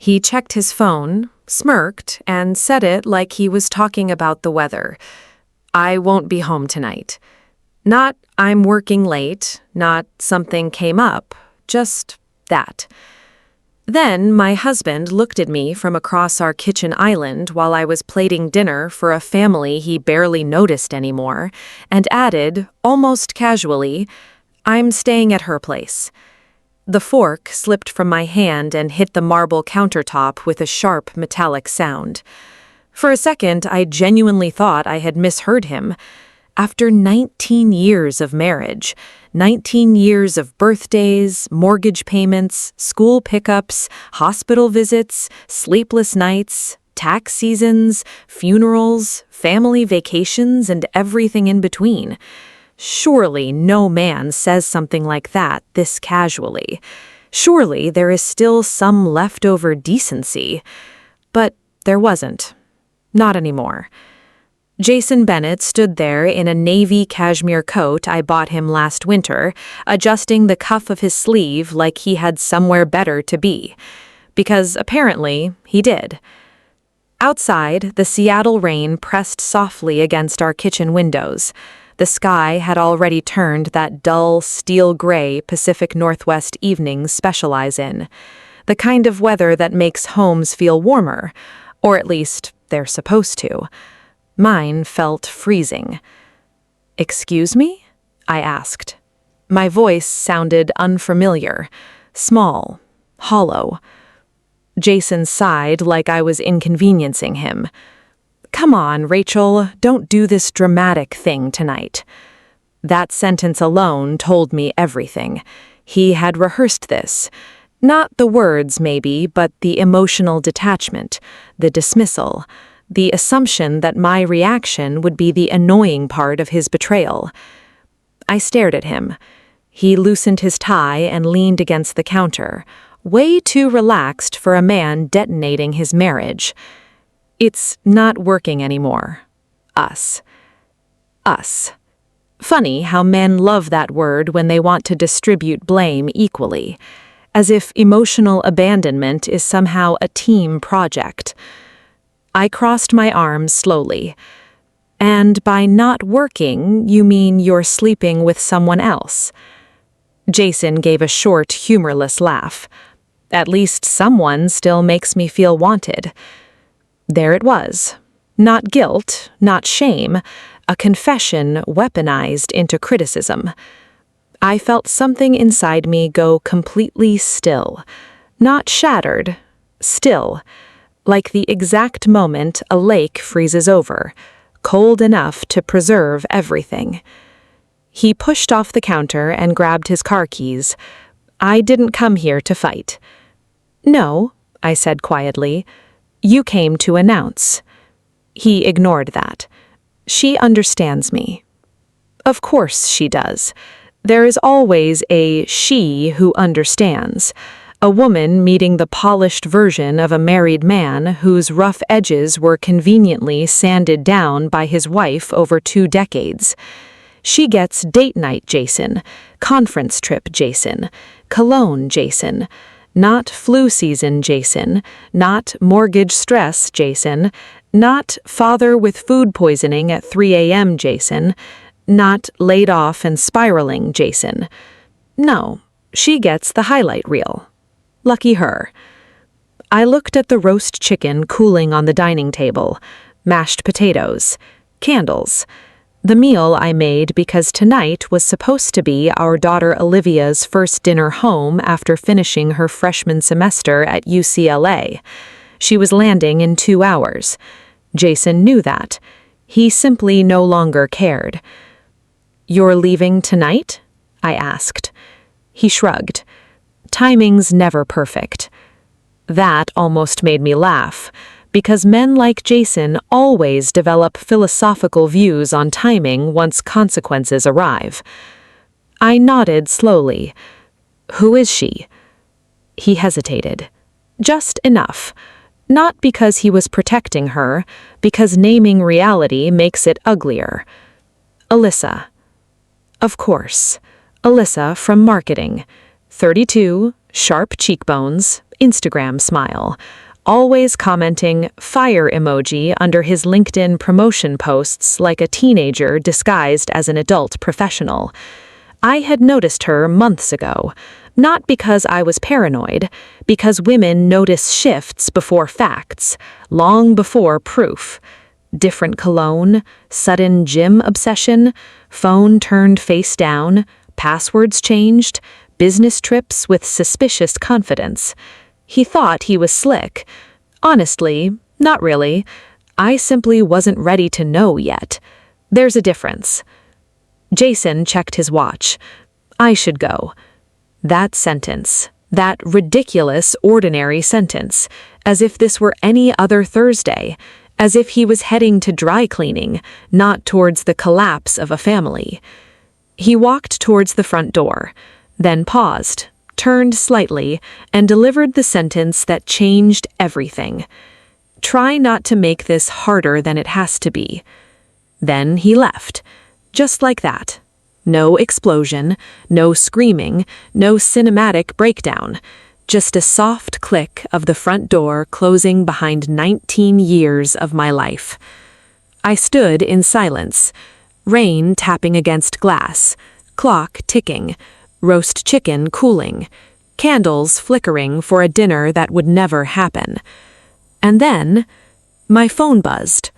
He checked his phone, smirked, and said it like he was talking about the weather. I won't be home tonight. Not I'm working late, not something came up, just that. Then my husband looked at me from across our kitchen island while I was plating dinner for a family he barely noticed anymore, and added, almost casually, I'm staying at her place. The fork slipped from my hand and hit the marble countertop with a sharp metallic sound. For a second, I genuinely thought I had misheard him. After 19 years of marriage, 19 years of birthdays, mortgage payments, school pickups, hospital visits, sleepless nights, tax seasons, funerals, family vacations, and everything in between. Surely no man says something like that this casually. Surely there is still some leftover decency. But there wasn't. Not anymore. Jason Bennett stood there in a navy cashmere coat I bought him last winter, adjusting the cuff of his sleeve like he had somewhere better to be. Because apparently he did. Outside, the Seattle rain pressed softly against our kitchen windows. The sky had already turned that dull, steel gray Pacific Northwest evenings specialize in. The kind of weather that makes homes feel warmer, or at least they're supposed to. Mine felt freezing. "Excuse me?" I asked. My voice sounded unfamiliar, small, hollow. Jason sighed like I was inconveniencing him. "Come on, Rachel, don't do this dramatic thing tonight." That sentence alone told me everything. He had rehearsed this. Not the words, maybe, but the emotional detachment, the dismissal, the assumption that my reaction would be the annoying part of his betrayal. I stared at him. He loosened his tie and leaned against the counter, way too relaxed for a man detonating his marriage. "It's not working anymore. Us. Us." Funny how men love that word when they want to distribute blame equally, as if emotional abandonment is somehow a team project. I crossed my arms slowly. "And by not working, you mean you're sleeping with someone else?" Jason gave a short, humorless laugh. "At least someone still makes me feel wanted." There it was. Not guilt, not shame, a confession weaponized into criticism. I felt something inside me go completely still. Not shattered, still. Like the exact moment a lake freezes over, cold enough to preserve everything. He pushed off the counter and grabbed his car keys. "I didn't come here to fight." "No," I said quietly. "You came to announce." He ignored that. "She understands me." Of course she does. There is always a she who understands. A woman meeting the polished version of a married man whose rough edges were conveniently sanded down by his wife over 2 decades. She gets date night Jason, conference trip Jason, cologne Jason, not flu season Jason, not mortgage stress Jason, not father with food poisoning at 3 a.m. Jason, not laid off and spiraling Jason. No, she gets the highlight reel. Lucky her. I looked at the roast chicken cooling on the dining table, mashed potatoes, candles. The meal I made because tonight was supposed to be our daughter Olivia's first dinner home after finishing her freshman semester at UCLA. She was landing in 2 hours. Jason knew that. He simply no longer cared. "You're leaving tonight?" I asked. He shrugged. Timing's never perfect. That almost made me laugh, because men like Jason always develop philosophical views on timing once consequences arrive. I nodded slowly. "Who is she?" He hesitated. Just enough. Not because he was protecting her, because naming reality makes it uglier. "Alyssa." Of course. Alyssa from marketing. 32, sharp cheekbones, Instagram smile, always commenting fire emoji under his LinkedIn promotion posts like a teenager disguised as an adult professional. I had noticed her months ago, not because I was paranoid, because women notice shifts before facts, long before proof. Different cologne, sudden gym obsession, phone turned face down, passwords changed, business trips with suspicious confidence. He thought he was slick. Honestly, not really. I simply wasn't ready to know yet. There's a difference. Jason checked his watch. I should go. That sentence, that ridiculous, ordinary sentence, as if this were any other Thursday, as if he was heading to dry cleaning, not towards the collapse of a family. He walked towards the front door, then paused, turned slightly, and delivered the sentence that changed everything. Try not to make this harder than it has to be. Then he left. Just like that. No explosion, no screaming, no cinematic breakdown. Just a soft click of the front door closing behind 19 years of my life. I stood in silence. Rain tapping against glass. Clock ticking. Roast chicken cooling. Candles flickering for a dinner that would never happen. And then, my phone buzzed.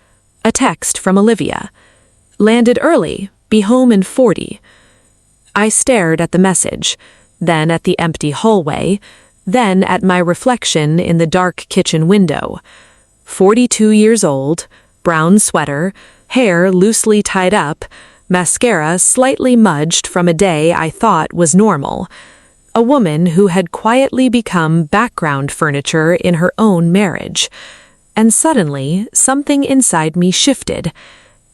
A text from Olivia. Landed early, be home in 40. I stared at the message, then at the empty hallway, then at my reflection in the dark kitchen window. 42 years old, brown sweater, hair loosely tied up, mascara slightly mudged from a day I thought was normal. A woman who had quietly become background furniture in her own marriage. And suddenly, something inside me shifted.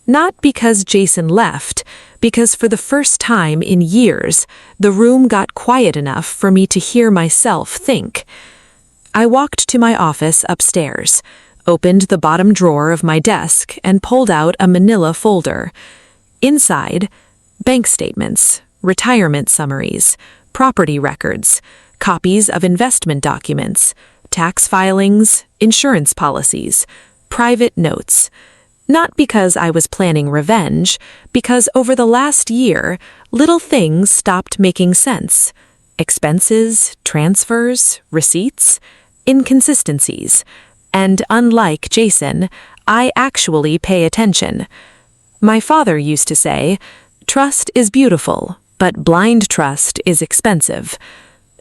Not because Jason left, because for the first time in years, the room got quiet enough for me to hear myself think. I walked to my office upstairs, opened the bottom drawer of my desk, and pulled out a manila folder. Inside, bank statements, retirement summaries, property records, copies of investment documents, tax filings, insurance policies, private notes. Not because I was planning revenge, because over the last year, little things stopped making sense. Expenses, transfers, receipts, inconsistencies. And unlike Jason, I actually pay attention. My father used to say, "Trust is beautiful, but blind trust is expensive."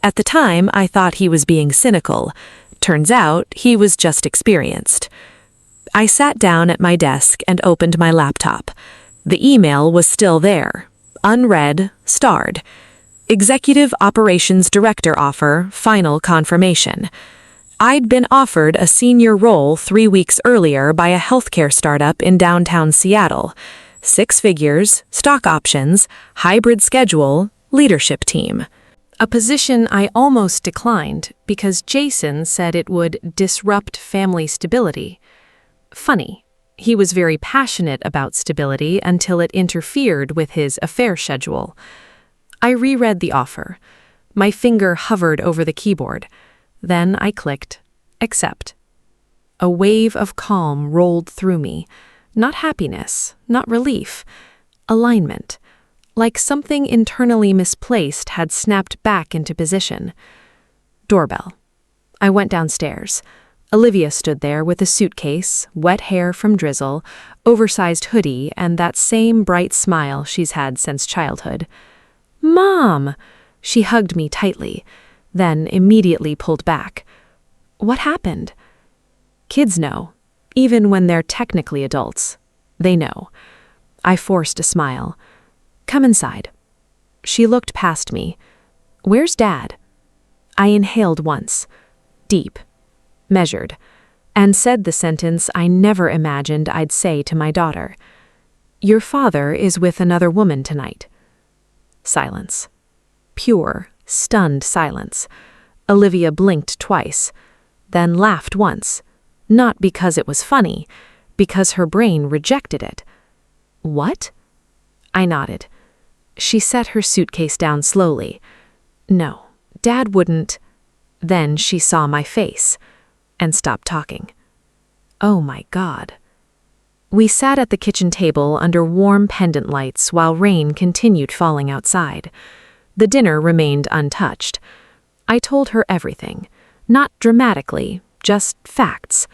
At the time, I thought he was being cynical. Turns out, he was just experienced. I sat down at my desk and opened my laptop. The email was still there, unread, starred. Executive Operations Director offer, final confirmation. I'd been offered a senior role 3 weeks earlier by a healthcare startup in downtown Seattle. 6 figures, stock options, hybrid schedule, leadership team. A position I almost declined because Jason said it would disrupt family stability. Funny, he was very passionate about stability until it interfered with his affair schedule. I reread the offer. My finger hovered over the keyboard. Then I clicked, accept. A wave of calm rolled through me. Not happiness, not relief. Alignment. Like something internally misplaced had snapped back into position. Doorbell. I went downstairs. Olivia stood there with a suitcase, wet hair from drizzle, oversized hoodie, and that same bright smile she's had since childhood. "Mom!" She hugged me tightly, then immediately pulled back. What happened? Kids know, even when they're technically adults. They know. I forced a smile. "Come inside." She looked past me. "Where's Dad?" I inhaled once, deep, measured, and said the sentence I never imagined I'd say to my daughter. "Your father is with another woman tonight." Silence. Pure, stunned silence. Olivia blinked twice, then laughed once, not because it was funny, because her brain rejected it. "What?" I nodded. She set her suitcase down slowly. "No, Dad wouldn't." Then she saw my face and stopped talking. Oh my God. We sat at the kitchen table under warm pendant lights while rain continued falling outside. The dinner remained untouched. I told her everything, not dramatically, just facts.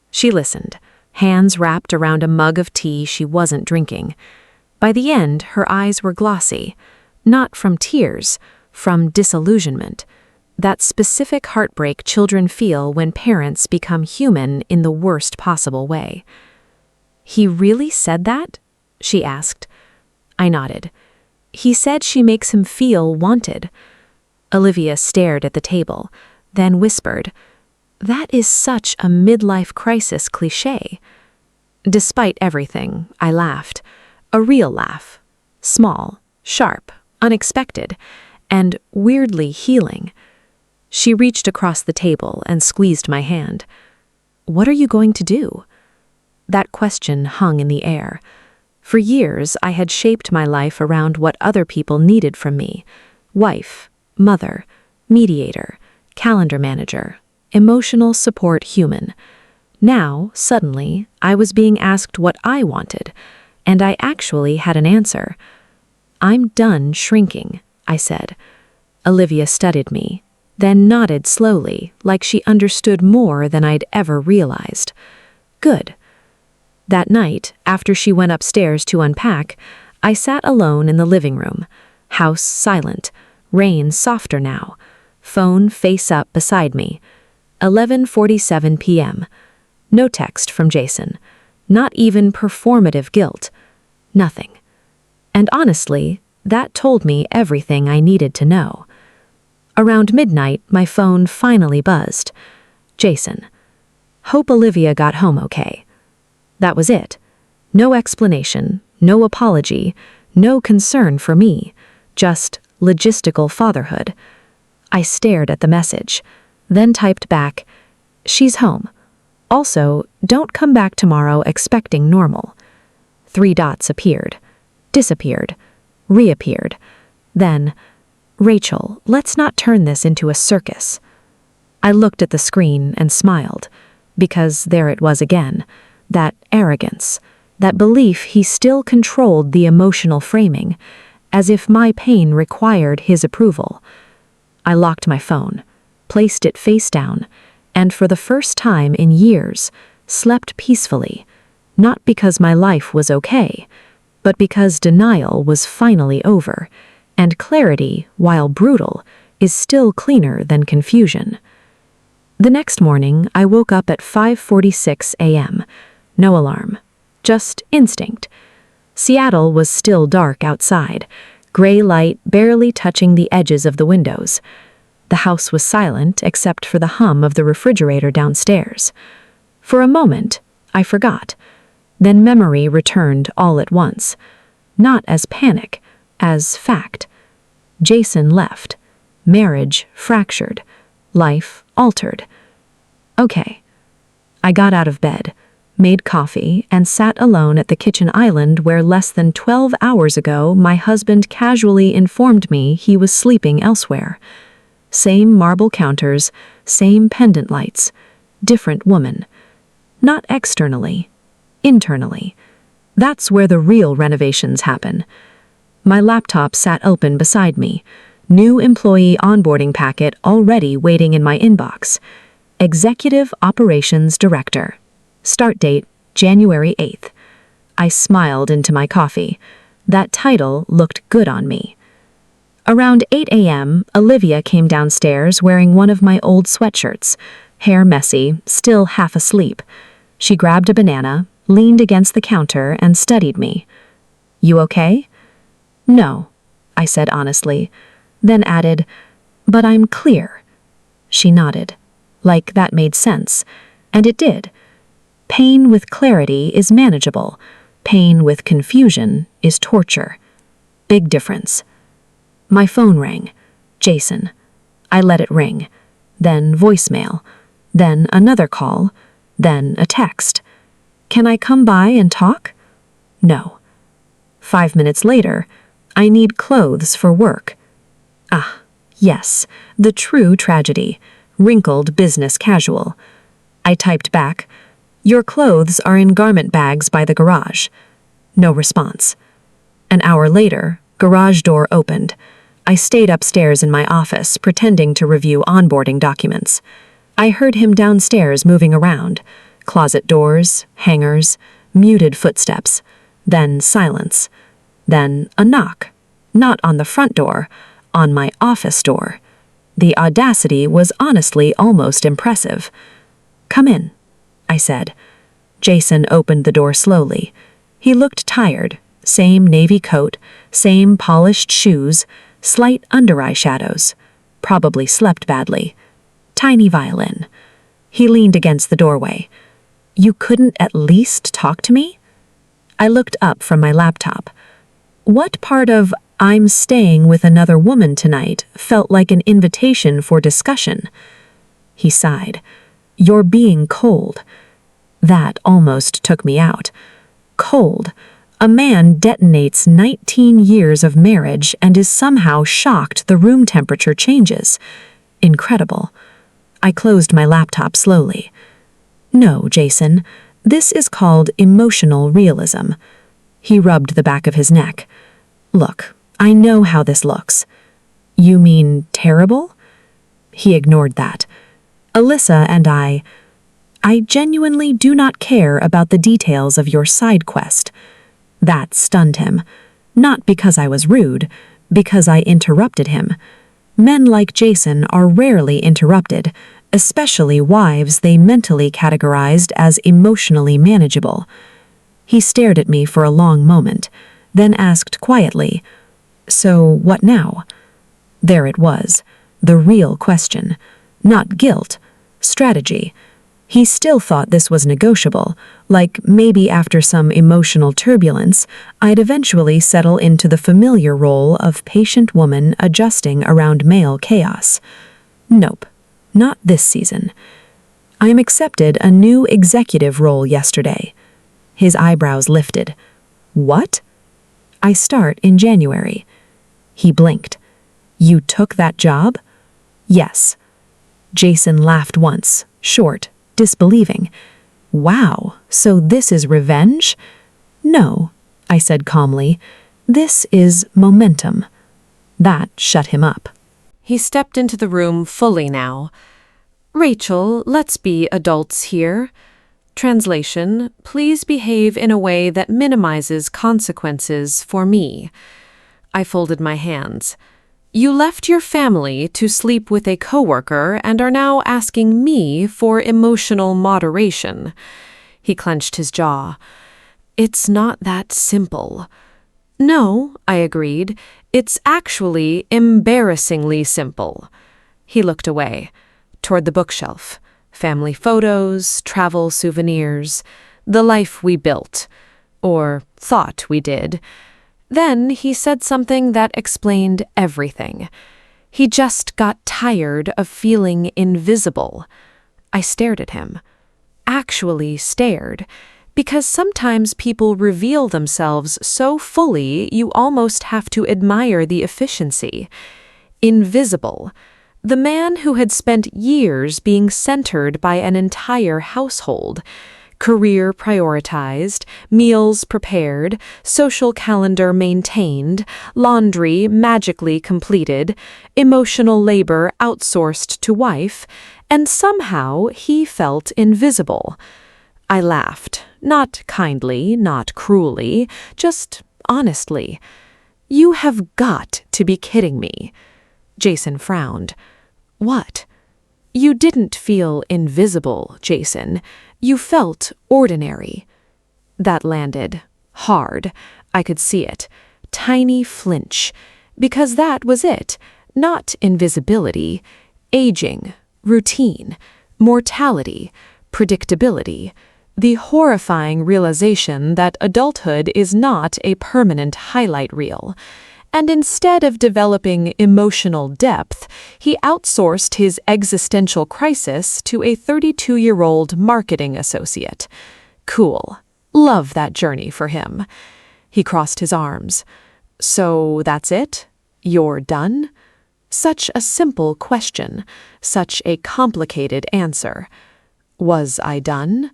She listened, hands wrapped around a mug of tea she wasn't drinking. By the end, her eyes were glossy, not from tears, from disillusionment. That specific heartbreak children feel when parents become human in the worst possible way. "He really said that?" she asked. I nodded. "He said she makes him feel wanted." Olivia stared at the table, then whispered, "That is such a midlife crisis cliché." Despite everything, I laughed. A real laugh. Small, sharp, unexpected, and weirdly healing. She reached across the table and squeezed my hand. "What are you going to do?" That question hung in the air. For years, I had shaped my life around what other people needed from me. Wife, mother, mediator, calendar manager, emotional support human. Now, suddenly, I was being asked what I wanted, and I actually had an answer. "I'm done shrinking," I said. Olivia studied me, then nodded slowly, like she understood more than I'd ever realized. Good. That night, after she went upstairs to unpack, I sat alone in the living room. House silent, rain softer now, phone face up beside me. 11:47 p.m. No text from Jason. Not even performative guilt. Nothing. And honestly, that told me everything I needed to know. Around midnight, my phone finally buzzed. Jason. "Hope Olivia got home okay." That was it. No explanation, no apology, no concern for me, just logistical fatherhood. I stared at the message, then typed back, "She's home. Also, don't come back tomorrow expecting normal." 3 dots appeared, disappeared, reappeared. Then, "Rachel, let's not turn this into a circus." I looked at the screen and smiled, because there it was again. That arrogance, that belief he still controlled the emotional framing, as if my pain required his approval. I locked my phone, placed it face down, and for the first time in years, slept peacefully, not because my life was okay, but because denial was finally over, and clarity, while brutal, is still cleaner than confusion. The next morning, I woke up at 5:46 a.m., no alarm, just instinct. Seattle was still dark outside, gray light barely touching the edges of the windows. The house was silent except for the hum of the refrigerator downstairs. For a moment, I forgot. Then memory returned all at once. Not as panic, as fact. Jason left. Marriage fractured. Life altered. Okay. I got out of bed, made coffee, and sat alone at the kitchen island where less than 12 hours ago my husband casually informed me he was sleeping elsewhere. Same marble counters, same pendant lights, different woman. Not externally, internally. That's where the real renovations happen. My laptop sat open beside me, new employee onboarding packet already waiting in my inbox. Executive Operations Director. Start date, January 8th. I smiled into my coffee. That title looked good on me. Around 8 a.m., Olivia came downstairs wearing one of my old sweatshirts, hair messy, still half asleep. She grabbed a banana, leaned against the counter, and studied me. "You okay?" "No," I said honestly, then added, "But I'm clear." She nodded, like that made sense, and it did. Pain with clarity is manageable. Pain with confusion is torture. Big difference. My phone rang. Jason. I let it ring. Then voicemail. Then another call. Then a text. "Can I come by and talk?" No. 5 minutes later, "I need clothes for work." Ah, yes, the true tragedy. wrinkled business casual. I typed back, "Your clothes are in garment bags by the garage." No response. An hour later, garage door opened. I stayed upstairs in my office, pretending to review onboarding documents. I heard him downstairs moving around. Closet doors, hangers, muted footsteps. Then silence. Then a knock. Not on the front door, on my office door. The audacity was honestly almost impressive. "Come in," I said. Jason opened the door slowly. He looked tired. Same navy coat, same polished shoes, slight under-eye shadows. Probably slept badly. Tiny violin. He leaned against the doorway. "You couldn't at least talk to me?" I looked up from my laptop. What part of "I'm staying with another woman tonight" felt like an invitation for discussion? He sighed. "You're being cold." That almost took me out. Cold. A man detonates 19 years of marriage and is somehow shocked the room temperature changes. Incredible. I closed my laptop slowly. "No, Jason, this is called emotional realism." He rubbed the back of his neck. "Look, I know how this looks." "You mean terrible?" He ignored that. "Alyssa and I genuinely do not care about the details of your side quest." That stunned him. Not because I was rude, because I interrupted him. Men like Jason are rarely interrupted, especially wives they mentally categorized as emotionally manageable. He stared at me for a long moment, then asked quietly, "So what now?" There it was, the real question. Not guilt, strategy. He still thought this was negotiable, like maybe after some emotional turbulence, I'd eventually settle into the familiar role of patient woman adjusting around male chaos. Nope, not this season. "I accepted a new executive role yesterday." His eyebrows lifted. "What?" "I start in January." He blinked. "You took that job?" "Yes." Jason laughed once, short, disbelieving. "Wow, so this is revenge?" "No," I said calmly. "This is momentum." That shut him up. He stepped into the room fully now. "Rachel, let's be adults here. Translation, please behave in a way that minimizes consequences for me." I folded my hands. "You left your family to sleep with a coworker and are now asking me for emotional moderation." He clenched his jaw. "It's not that simple." "No," I agreed. "It's actually embarrassingly simple." He looked away, toward the bookshelf. Family photos, travel souvenirs, the life we built, or thought we did. Then he said something that explained everything. He just got tired of feeling invisible. I stared at him. Actually stared. Because sometimes people reveal themselves so fully you almost have to admire the efficiency. Invisible. The man who had spent years being centered by an entire household. Career prioritized, meals prepared, social calendar maintained, laundry magically completed, emotional labor outsourced to wife, and somehow he felt invisible. I laughed, not kindly, not cruelly, just honestly. "You have got to be kidding me." Jason frowned. "What?" "You didn't feel invisible, Jason. You felt ordinary." That landed. Hard. I could see it. Tiny flinch. Because that was it. Not invisibility. Aging. Routine. Mortality. Predictability. The horrifying realization that adulthood is not a permanent highlight reel. And instead of developing emotional depth, he outsourced his existential crisis to a 32-year-old marketing associate. Cool. Love that journey for him. He crossed his arms. "So that's it? You're done?" Such a simple question, such a complicated answer. Was I done?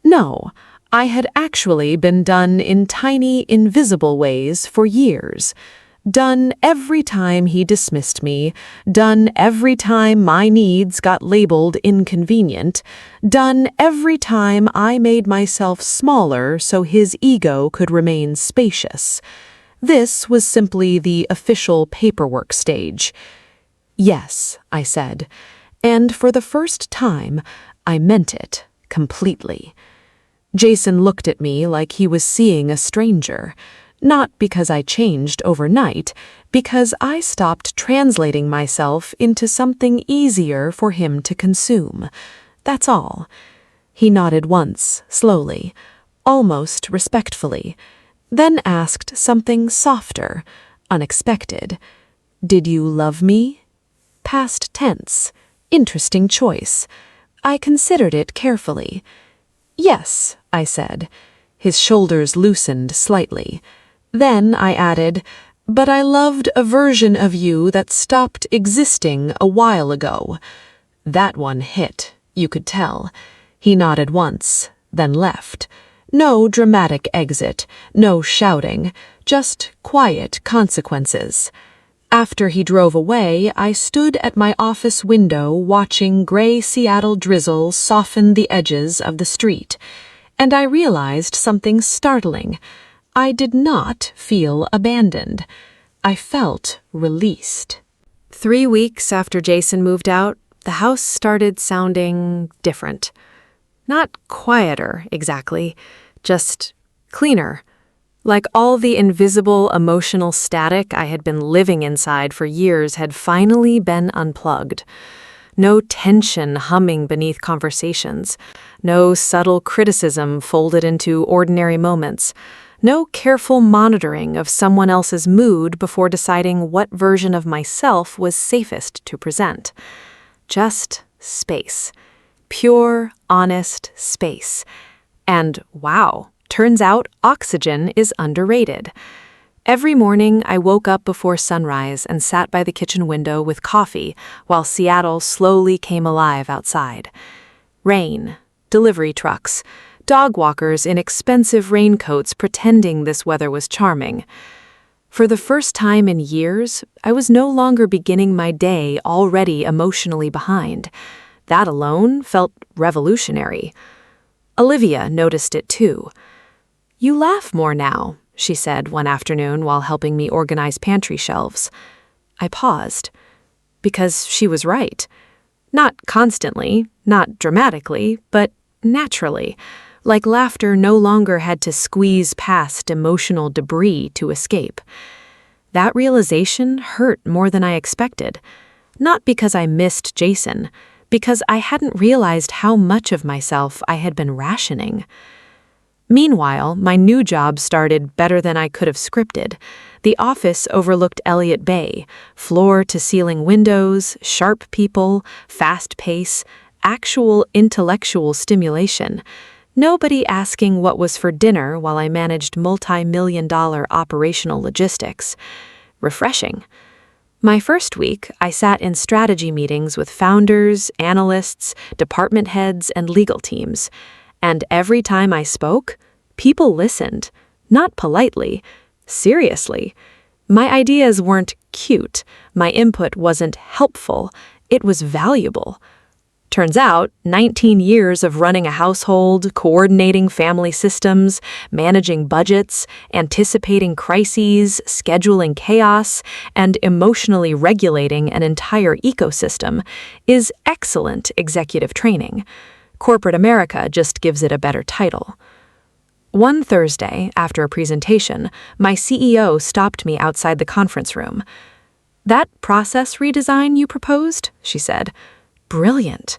No, I had actually been done in tiny, invisible ways for years. Done every time he dismissed me, done every time my needs got labeled inconvenient, done every time I made myself smaller so his ego could remain spacious. This was simply the official paperwork stage. Yes, I said, and for the first time, I meant it completely. Jason looked at me like he was seeing a stranger. Not because I changed overnight, because I stopped translating myself into something easier for him to consume. That's all. He nodded once, slowly, almost respectfully, then asked something softer, unexpected. Did you love me? Past tense. Interesting choice. I considered it carefully. Yes, I said. His shoulders loosened slightly. Then I added, but I loved a version of you that stopped existing a while ago. That one hit, you could tell. He nodded once, then left. No dramatic exit, no shouting, just quiet consequences. After he drove away, I stood at my office window watching gray Seattle drizzle soften the edges of the street, and I realized something startling. I did not feel abandoned. I felt released. 3 weeks after Jason moved out, the house started sounding different. Not quieter, exactly, just cleaner. Like all the invisible emotional static I had been living inside for years had finally been unplugged. No tension humming beneath conversations. No subtle criticism folded into ordinary moments. No careful monitoring of someone else's mood before deciding what version of myself was safest to present. Just space. Pure, honest space. And wow, turns out oxygen is underrated. Every morning, I woke up before sunrise and sat by the kitchen window with coffee while Seattle slowly came alive outside. Rain, delivery trucks, dog walkers in expensive raincoats pretending this weather was charming. For the first time in years, I was no longer beginning my day already emotionally behind. That alone felt revolutionary. Olivia noticed it too. "You laugh more now," she said one afternoon while helping me organize pantry shelves. I paused, because she was right. Not constantly, not dramatically, but naturally, like laughter no longer had to squeeze past emotional debris to escape. That realization hurt more than I expected, not because I missed Jason, because I hadn't realized how much of myself I had been rationing. Meanwhile, my new job started better than I could have scripted. The office overlooked Elliott Bay, floor-to-ceiling windows, sharp people, fast pace, actual intellectual stimulation. Nobody asking what was for dinner while I managed multi-million-dollar operational logistics. Refreshing. My first week, I sat in strategy meetings with founders, analysts, department heads, and legal teams. And every time I spoke, people listened, not politely, seriously. My ideas weren't cute, my input wasn't helpful, it was valuable. Turns out, 19 years of running a household, coordinating family systems, managing budgets, anticipating crises, scheduling chaos, and emotionally regulating an entire ecosystem is excellent executive training. Corporate America just gives it a better title. One Thursday, after a presentation, my CEO stopped me outside the conference room. "That process redesign you proposed," she said. "Brilliant."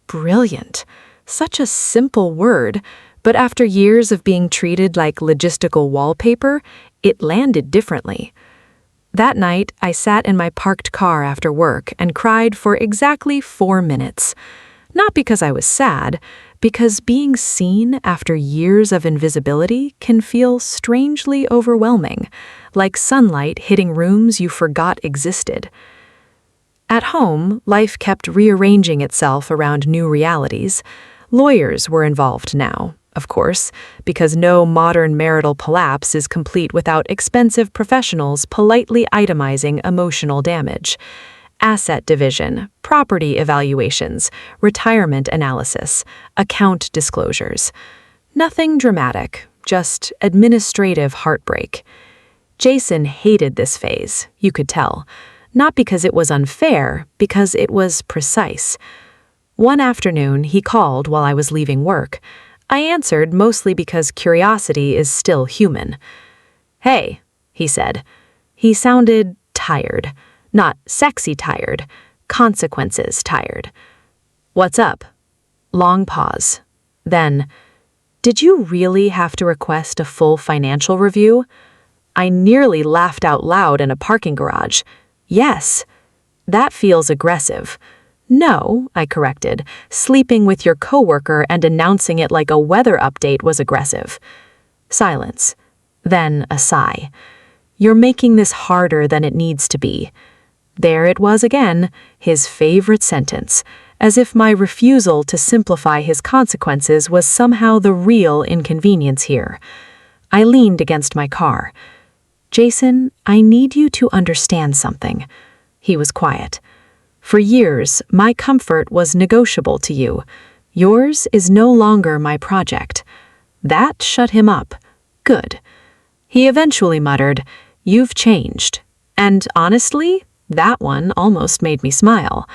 Brilliant. Such a simple word, but after years of being treated like logistical wallpaper, it landed differently. That night, I sat in my parked car after work and cried for exactly 4 minutes. Not because I was sad, because being seen after years of invisibility can feel strangely overwhelming, like sunlight hitting rooms you forgot existed. At home, life kept rearranging itself around new realities. Lawyers were involved now, of course, because no modern marital collapse is complete without expensive professionals politely itemizing emotional damage. Asset division, property evaluations, retirement analysis, account disclosures. Nothing dramatic, just administrative heartbreak. Jason hated this phase, you could tell. Not because it was unfair, because it was precise. One afternoon, he called while I was leaving work. I answered mostly because curiosity is still human. "Hey," he said. He sounded tired. Not sexy tired, consequences tired. "What's up?" Long pause. Then, "Did you really have to request a full financial review?" I nearly laughed out loud in a parking garage. "Yes." "That feels aggressive." "No," I corrected. "Sleeping with your coworker and announcing it like a weather update was aggressive." Silence. Then a sigh. "You're making this harder than it needs to be." There it was again, his favorite sentence, as if my refusal to simplify his consequences was somehow the real inconvenience here. I leaned against my car. "Jason, I need you to understand something." He was quiet. "For years, my comfort was negotiable to you. Yours is no longer my project." That shut him up. Good. He eventually muttered, "You've changed." And honestly, that one almost made me smile.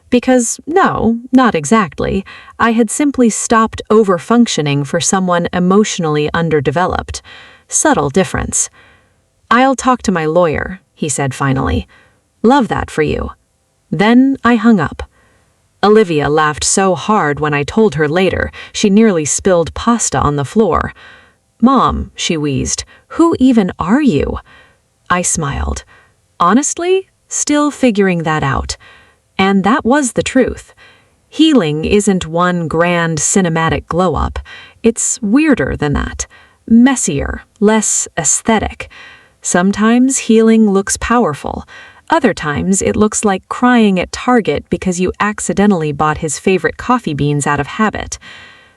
Because, no, not exactly. I had simply stopped over-functioning for someone emotionally underdeveloped. Subtle difference. "I'll talk to my lawyer," he said finally. "Love that for you." Then I hung up. Olivia laughed so hard when I told her later, she nearly spilled pasta on the floor. "Mom," she wheezed, "who even are you?" I smiled. Honestly, still figuring that out. And that was the truth. Healing isn't one grand cinematic glow-up. It's weirder than that. Messier, less aesthetic. Sometimes healing looks powerful. Other times it looks like crying at Target because you accidentally bought his favorite coffee beans out of habit.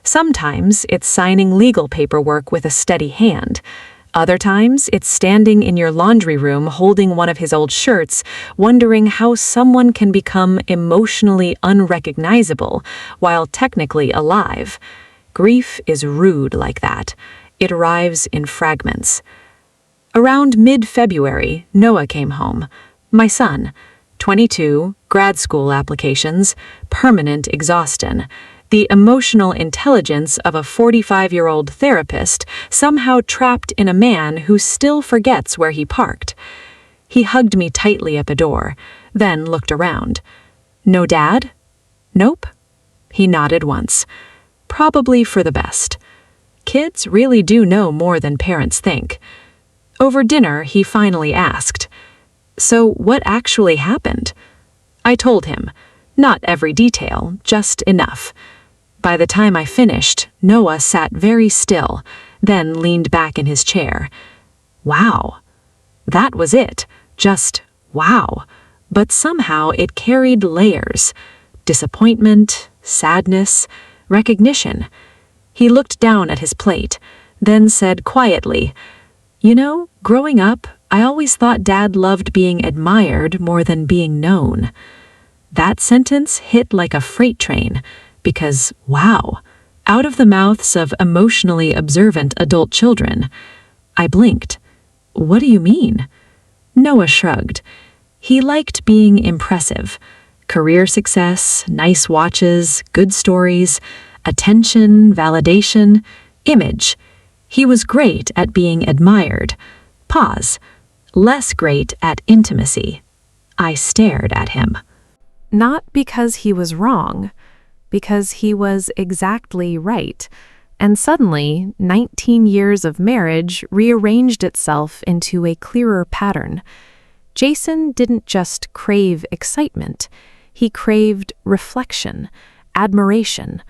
Sometimes it's signing legal paperwork with a steady hand. Other times it's standing in your laundry room holding one of his old shirts, wondering how someone can become emotionally unrecognizable while technically alive. Grief is rude like that. It arrives in fragments. Around mid-February, Noah came home. My son, 22, grad school applications, permanent exhaustion. The emotional intelligence of a 45-year-old therapist somehow trapped in a man who still forgets where he parked. He hugged me tightly at the door, then looked around. "No dad?" "Nope." He nodded once. Probably for the best. Kids really do know more than parents think. Over dinner, he finally asked, "So what actually happened?" I told him. Not every detail, just enough. By the time I finished, Noah sat very still, then leaned back in his chair. Wow. That was it. Just wow. But somehow it carried layers. Disappointment, sadness, recognition. He looked down at his plate, then said quietly, "You know, growing up, I always thought Dad loved being admired more than being known." That sentence hit like a freight train, because, wow, out of the mouths of emotionally observant adult children. I blinked. "What do you mean?" Noah shrugged. He liked being impressive. Career success, nice watches, good stories, attention, validation, image. He was great at being admired. Pause. Less great at intimacy. I stared at him. Not because he was wrong, because he was exactly right. And suddenly, 19 years of marriage rearranged itself into a clearer pattern. Jason didn't just crave excitement. He craved reflection, admiration,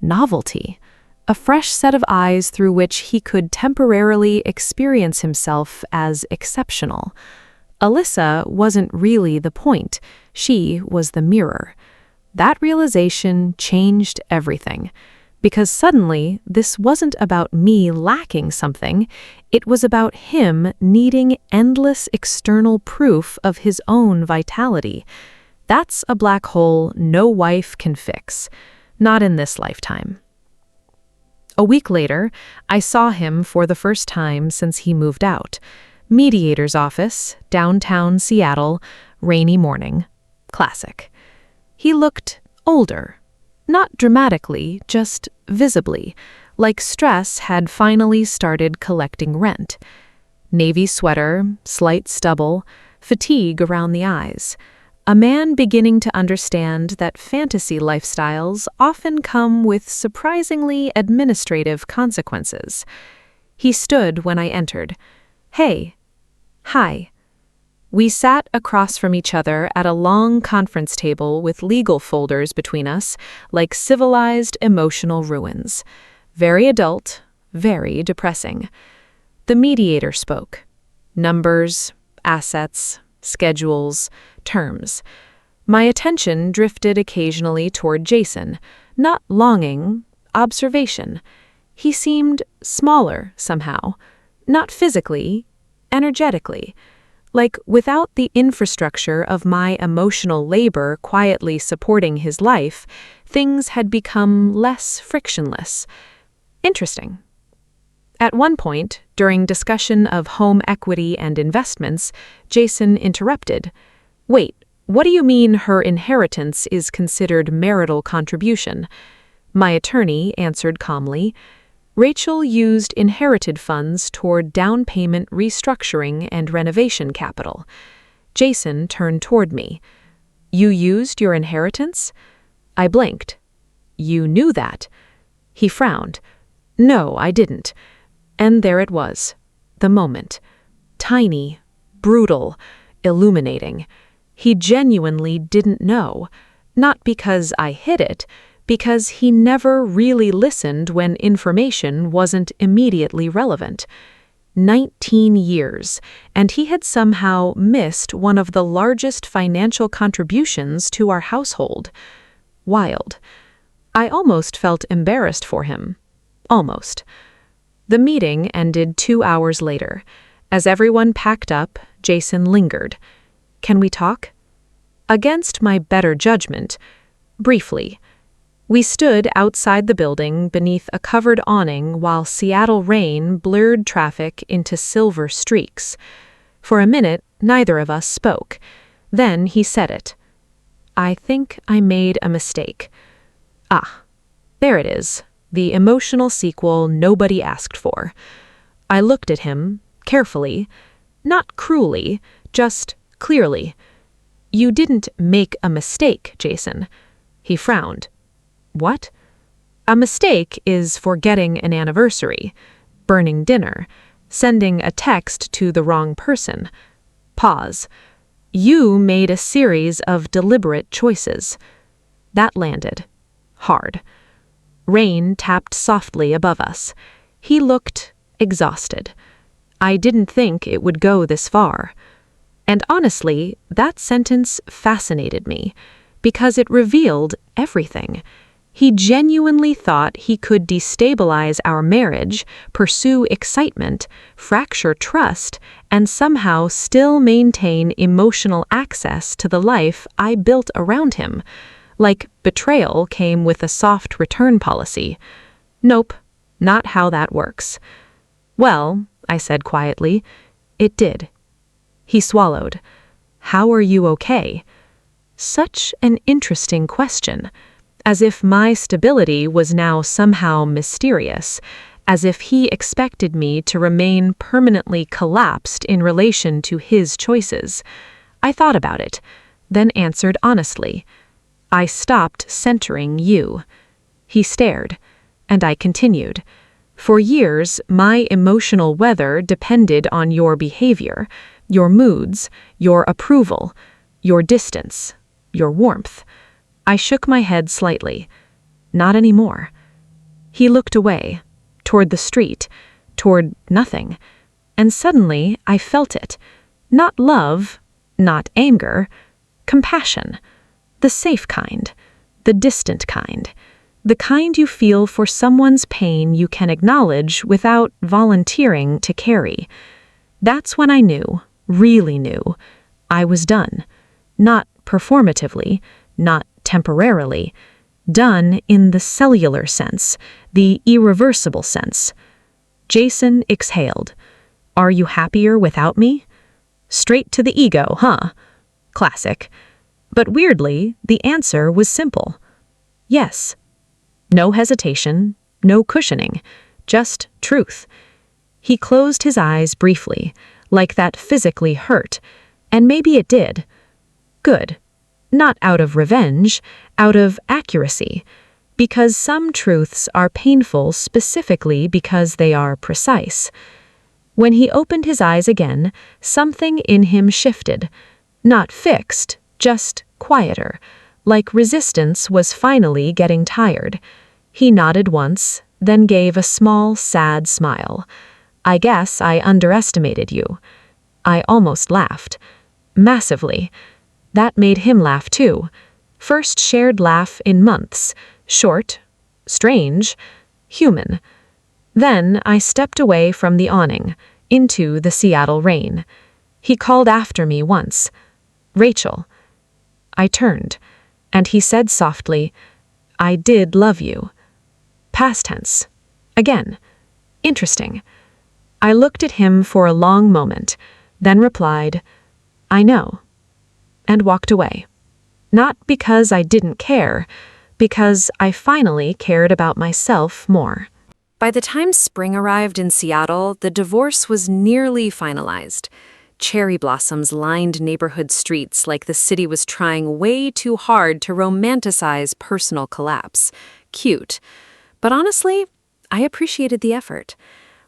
novelty, a fresh set of eyes through which he could temporarily experience himself as exceptional. Alyssa wasn't really the point. She was the mirror. That realization changed everything. Because suddenly, this wasn't about me lacking something, it was about him needing endless external proof of his own vitality. That's a black hole no wife can fix. Not in this lifetime. A week later, I saw him for the first time since he moved out. Mediator's office, downtown Seattle, rainy morning. Classic. He looked older. Not dramatically, just visibly, like stress had finally started collecting rent. Navy sweater, slight stubble, fatigue around the eyes. A man beginning to understand that fantasy lifestyles often come with surprisingly administrative consequences. He stood when I entered. Hey. Hi. We sat across from each other at a long conference table with legal folders between us, like civilized emotional ruins. Very adult, very depressing. The mediator spoke. Numbers, assets, schedules, terms. My attention drifted occasionally toward Jason, not longing, observation. He seemed smaller somehow, not physically, energetically. Like without the infrastructure of my emotional labor quietly supporting his life, things had become less frictionless. Interesting. At one point, during discussion of home equity and investments, Jason interrupted. Wait, what do you mean her inheritance is considered marital contribution? My attorney answered calmly. Rachel used inherited funds toward down payment restructuring and renovation capital. Jason turned toward me. You used your inheritance? I blinked. You knew that? He frowned. No, I didn't. And there it was. The moment. Tiny, brutal, illuminating. He genuinely didn't know. Not because I hid it, because he never really listened when information wasn't immediately relevant. 19 years, and he had somehow missed one of the largest financial contributions to our household. Wild. I almost felt embarrassed for him. Almost. The meeting ended 2 hours later. As everyone packed up, Jason lingered. Can we talk? Against my better judgment, briefly. We stood outside the building beneath a covered awning while Seattle rain blurred traffic into silver streaks. For a minute, neither of us spoke. Then he said it. I think I made a mistake. Ah, there it is, the emotional sequel nobody asked for. I looked at him, carefully, not cruelly, just clearly. You didn't make a mistake, Jason. He frowned. What? A mistake is forgetting an anniversary, burning dinner, sending a text to the wrong person. Pause. You made a series of deliberate choices. That landed. Hard. Rain tapped softly above us. He looked exhausted. I didn't think it would go this far. And honestly, that sentence fascinated me, because it revealed everything. He genuinely thought he could destabilize our marriage, pursue excitement, fracture trust, and somehow still maintain emotional access to the life I built around him. Like betrayal came with a soft return policy. Nope, not how that works. Well, I said quietly, it did. He swallowed. How are you okay? Such an interesting question. As if my stability was now somehow mysterious, as if he expected me to remain permanently collapsed in relation to his choices. I thought about it, then answered honestly. I stopped centering you. He stared, and I continued. For years, my emotional weather depended on your behavior, your moods, your approval, your distance, your warmth. I shook my head slightly. Not anymore. He looked away, toward the street, toward nothing. And suddenly I felt it. Not love, not anger, compassion. The safe kind, the distant kind. The kind you feel for someone's pain you can acknowledge without volunteering to carry. That's when I knew, really knew, I was done. Not performatively, not temporarily. Done in the cellular sense, the irreversible sense. Jason exhaled. Are you happier without me? Straight to the ego, huh? Classic. But weirdly, the answer was simple. Yes. No hesitation, no cushioning, just truth. He closed his eyes briefly, like that physically hurt, and maybe it did. Good. Not out of revenge, out of accuracy, because some truths are painful specifically because they are precise. When he opened his eyes again, something in him shifted. Not fixed, just quieter, like resistance was finally getting tired. He nodded once, then gave a small, sad smile. I guess I underestimated you. I almost laughed. Massively. That made him laugh too. First shared laugh in months. Short, strange, human. Then I stepped away from the awning, into the Seattle rain. He called after me once. Rachel. I turned, and he said softly, I did love you. Past tense. Again. Interesting. I looked at him for a long moment, then replied, I know. And walked away. Not because I didn't care, because I finally cared about myself more. By the time spring arrived in Seattle, the divorce was nearly finalized. Cherry blossoms lined neighborhood streets like the city was trying way too hard to romanticize personal collapse. Cute. But honestly, I appreciated the effort.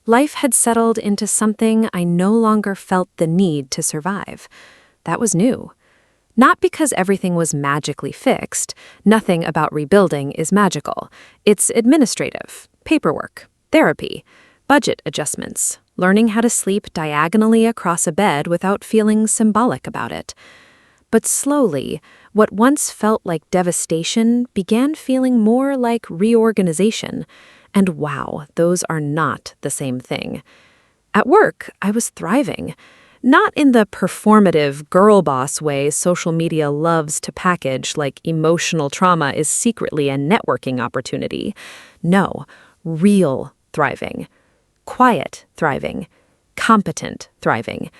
Life had settled into something I no longer felt the need to survive. That was new. Not because everything was magically fixed. Nothing about rebuilding is magical. It's administrative, paperwork, therapy, budget adjustments, learning how to sleep diagonally across a bed without feeling symbolic about it. But slowly, what once felt like devastation began feeling more like reorganization. And wow, those are not the same thing. At work, I was thriving. Not in the performative girl boss way social media loves to package like emotional trauma is secretly a networking opportunity. No, real thriving. Quiet thriving. Competent thriving.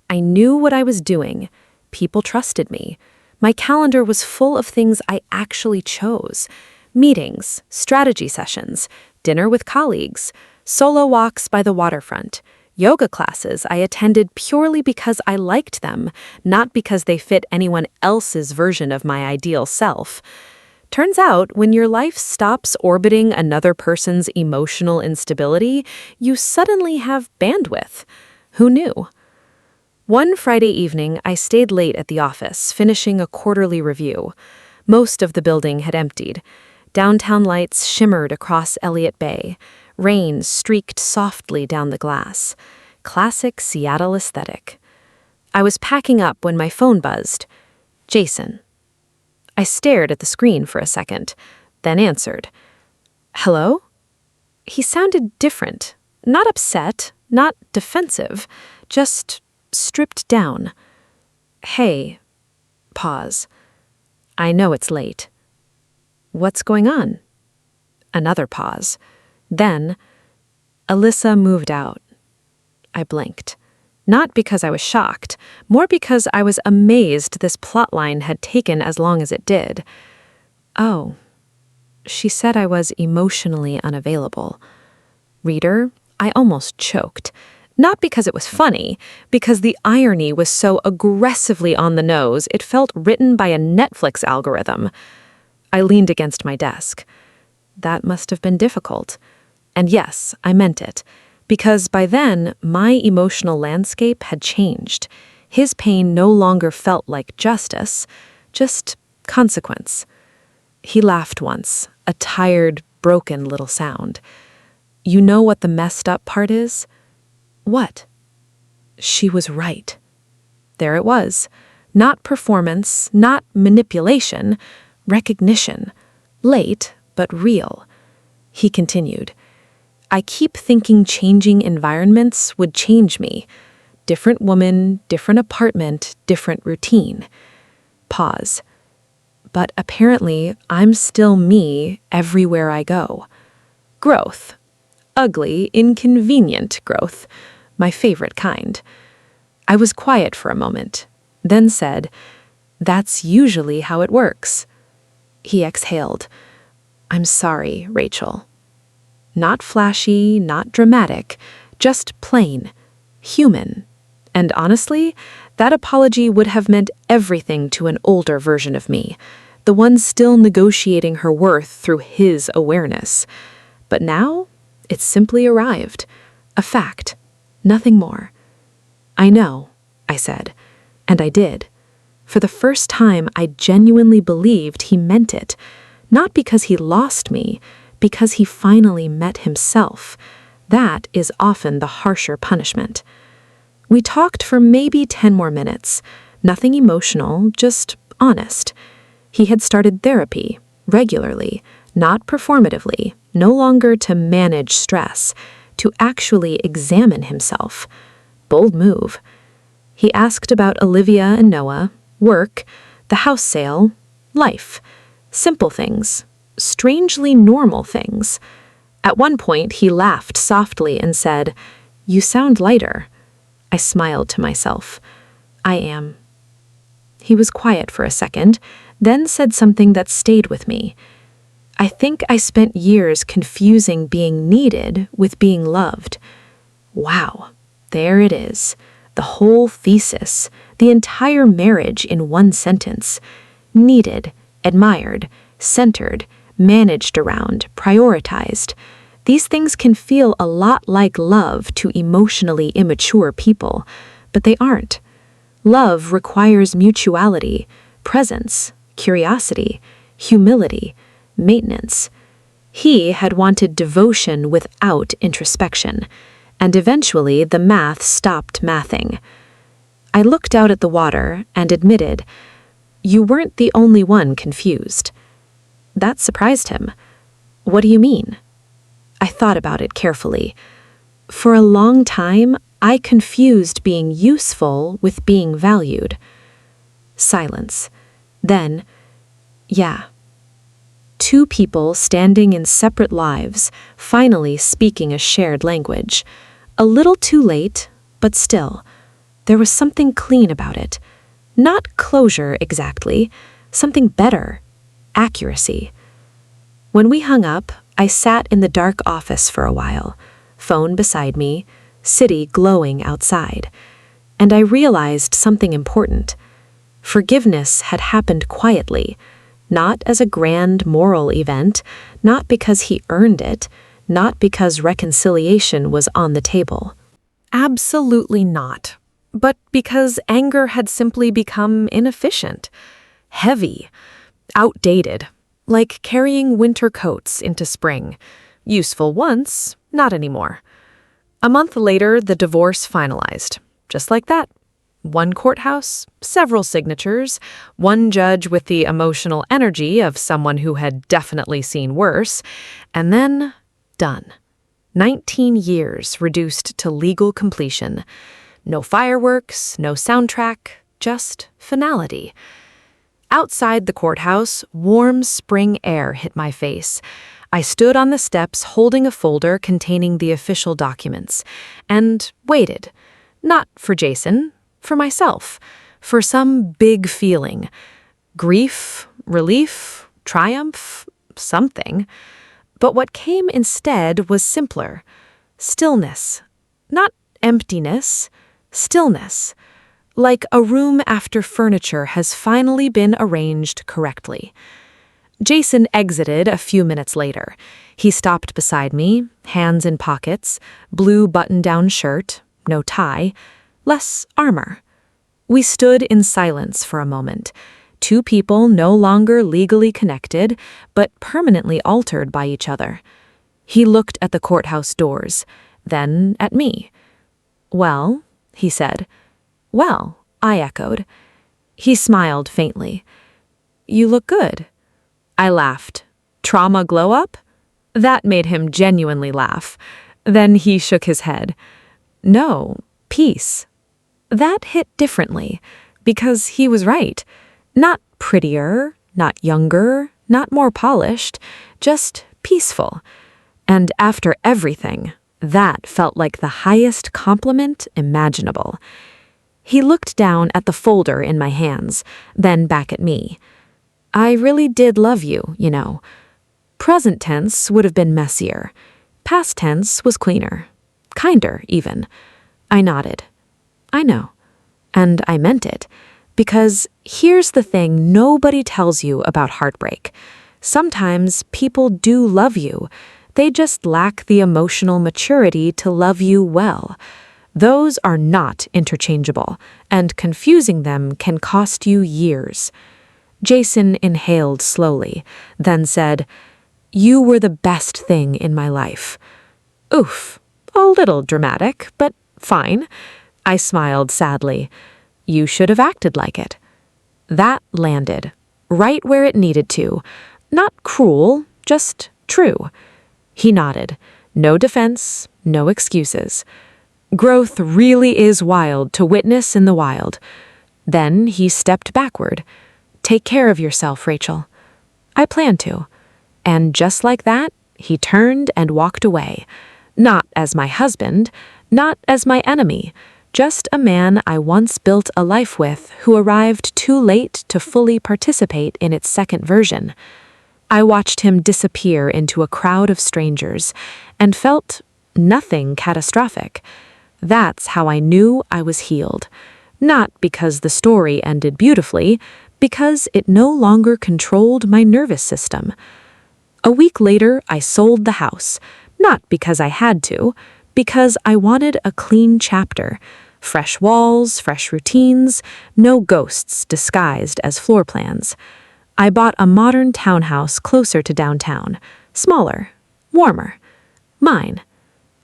I knew what I was doing. People trusted me. My calendar was full of things I actually chose. Meetings, strategy sessions, dinner with colleagues, solo walks by the waterfront. Yoga classes I attended purely because I liked them, not because they fit anyone else's version of my ideal self. Turns out, when your life stops orbiting another person's emotional instability, you suddenly have bandwidth. Who knew? One Friday evening, I stayed late at the office, finishing a quarterly review. Most of the building had emptied. Downtown lights shimmered across Elliott Bay. Rain streaked softly down the glass. Classic Seattle aesthetic. I was packing up when my phone buzzed. Jason. I stared at the screen for a second, then answered. Hello? He sounded different. Not upset, not defensive, just stripped down. Hey. Pause. I know it's late. What's going on? Another pause. Then, Alyssa moved out. I blinked. Not because I was shocked, more because I was amazed this plotline had taken as long as it did. Oh. She said I was emotionally unavailable. Reader, I almost choked. Not because it was funny, because the irony was so aggressively on the nose it felt written by a Netflix algorithm. I leaned against my desk. That must have been difficult. And yes, I meant it, because by then, my emotional landscape had changed. His pain no longer felt like justice, just consequence. He laughed once, a tired, broken little sound. You know what the messed up part is? What? She was right. There it was. Not performance, not manipulation, recognition. Late, but real. He continued, I keep thinking changing environments would change me. Different woman, different apartment, different routine. Pause. But apparently, I'm still me everywhere I go. Growth. Ugly, inconvenient growth. My favorite kind. I was quiet for a moment, then said, That's usually how it works. He exhaled. I'm sorry, Rachel. Not flashy, not dramatic, just plain, human. And honestly, that apology would have meant everything to an older version of me, the one still negotiating her worth through his awareness. But now, it simply arrived. A fact. Nothing more. I know, I said. And I did. For the first time, I genuinely believed he meant it. Not because he lost me, because he finally met himself. That is often the harsher punishment. We talked for maybe 10 more minutes. Nothing emotional, just honest. He had started therapy, regularly, not performatively, no longer to manage stress, to actually examine himself. Bold move. He asked about Olivia and Noah, work, the house sale, life. Simple things, strangely normal things. At one point, he laughed softly and said, You sound lighter. I smiled to myself. I am. He was quiet for a second, then said something that stayed with me. I think I spent years confusing being needed with being loved. Wow, there it is. The whole thesis, the entire marriage in one sentence. Needed, admired, centered, managed around, prioritized. These things can feel a lot like love to emotionally immature people, but they aren't. Love requires mutuality, presence, curiosity, humility, maintenance. He had wanted devotion without introspection, and eventually the math stopped mathing. I looked out at the water and admitted, You weren't the only one confused. That surprised him. What do you mean? I thought about it carefully. For a long time, I confused being useful with being valued. Silence. Then, yeah. Two people standing in separate lives, finally speaking a shared language. A little too late, but still. There was something clean about it. Not closure exactly, something better. Accuracy. When we hung up, I sat in the dark office for a while, phone beside me, city glowing outside, and I realized something important. Forgiveness had happened quietly, not as a grand moral event, not because he earned it, not because reconciliation was on the table. Absolutely not. But because anger had simply become inefficient, heavy, outdated, like carrying winter coats into spring. Useful once, not anymore. A month later, the divorce finalized. Just like that. One courthouse, several signatures, one judge with the emotional energy of someone who had definitely seen worse, and then done. 19 years reduced to legal completion. No fireworks, no soundtrack, just finality. Outside the courthouse, warm spring air hit my face. I stood on the steps holding a folder containing the official documents and waited. Not for Jason, for myself, for some big feeling. Grief, relief, triumph, something. But what came instead was simpler. Stillness. Not emptiness, stillness. Like a room after furniture has finally been arranged correctly. Jason exited a few minutes later. He stopped beside me, hands in pockets, blue button-down shirt, no tie, less armor. We stood in silence for a moment. Two people no longer legally connected, but permanently altered by each other. He looked at the courthouse doors, then at me. Well, he said. Well, I echoed. He smiled faintly. You look good. I laughed. Trauma glow up? That made him genuinely laugh. Then he shook his head. No, peace. That hit differently, because he was right. Not prettier, not younger, not more polished, just peaceful. And after everything, that felt like the highest compliment imaginable. He looked down at the folder in my hands, then back at me. I really did love you, you know. Present tense would have been messier. Past tense was cleaner. Kinder, even. I nodded. I know. And I meant it. Because here's the thing nobody tells you about heartbreak. Sometimes people do love you. They just lack the emotional maturity to love you well. Those are not interchangeable, and confusing them can cost you years. Jason inhaled slowly, then said, You were the best thing in my life. Oof, a little dramatic, but fine. I smiled sadly. You should have acted like it. That landed, right where it needed to. Not cruel, just true. He nodded. No defense, no excuses. Growth really is wild to witness in the wild. Then he stepped backward. Take care of yourself, Rachel. I plan to. And just like that, he turned and walked away. Not as my husband, not as my enemy, just a man I once built a life with who arrived too late to fully participate in its second version. I watched him disappear into a crowd of strangers and felt nothing catastrophic. That's how I knew I was healed. Not because the story ended beautifully, because it no longer controlled my nervous system. A week later, I sold the house, not because I had to, because I wanted a clean chapter. Fresh walls, fresh routines, no ghosts disguised as floor plans. I bought a modern townhouse closer to downtown, smaller, warmer. Mine.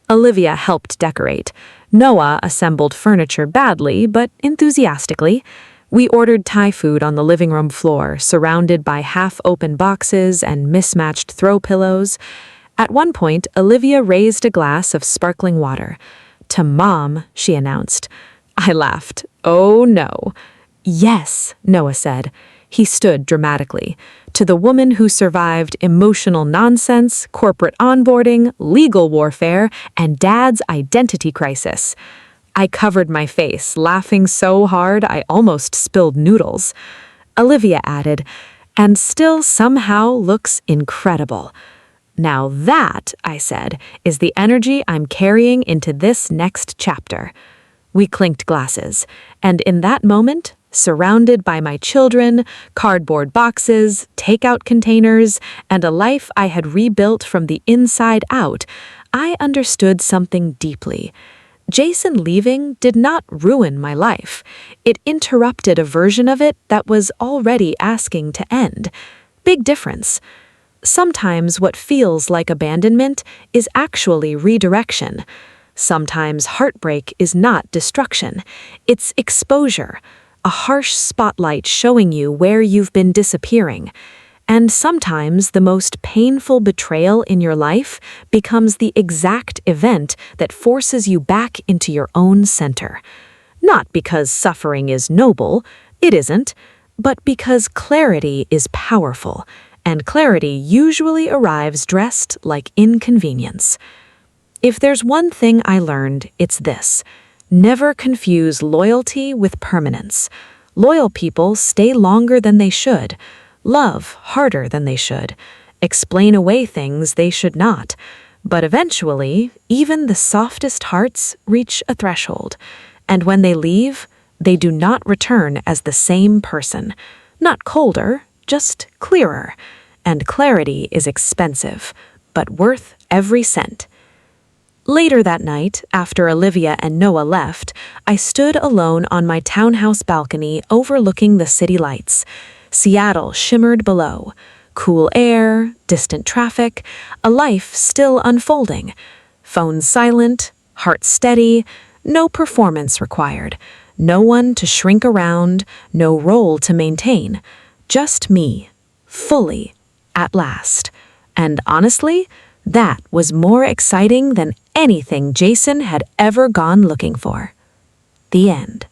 Olivia helped decorate. Noah assembled furniture badly, but enthusiastically. We ordered Thai food on the living room floor, surrounded by half-open boxes and mismatched throw pillows. At one point, Olivia raised a glass of sparkling water. To Mom, she announced. I laughed. Oh, no. Yes, Noah said. He stood dramatically. To the woman who survived emotional nonsense, corporate onboarding, legal warfare, and Dad's identity crisis. I covered my face, laughing so hard I almost spilled noodles. Olivia added, and still somehow looks incredible. Now that, I said, is the energy I'm carrying into this next chapter. We clinked glasses, and in that moment, surrounded by my children, cardboard boxes, takeout containers, and a life I had rebuilt from the inside out, I understood something deeply. Jason leaving did not ruin my life. It interrupted a version of it that was already asking to end. Big difference. Sometimes what feels like abandonment is actually redirection. Sometimes heartbreak is not destruction. It's exposure, a harsh spotlight showing you where you've been disappearing. And sometimes the most painful betrayal in your life becomes the exact event that forces you back into your own center. Not because suffering is noble, it isn't, but because clarity is powerful, and clarity usually arrives dressed like inconvenience. If there's one thing I learned, it's this. Never confuse loyalty with permanence. Loyal people stay longer than they should, love harder than they should, explain away things they should not. But eventually, even the softest hearts reach a threshold. And when they leave, they do not return as the same person. Not colder, just clearer. And clarity is expensive, but worth every cent. Later that night, after Olivia and Noah left, I stood alone on my townhouse balcony overlooking the city lights. Seattle shimmered below. Cool air, distant traffic, a life still unfolding. Phone silent, heart steady, no performance required. No one to shrink around, no role to maintain. Just me, fully, at last. And honestly, that was more exciting than anything Jason had ever gone looking for. The end.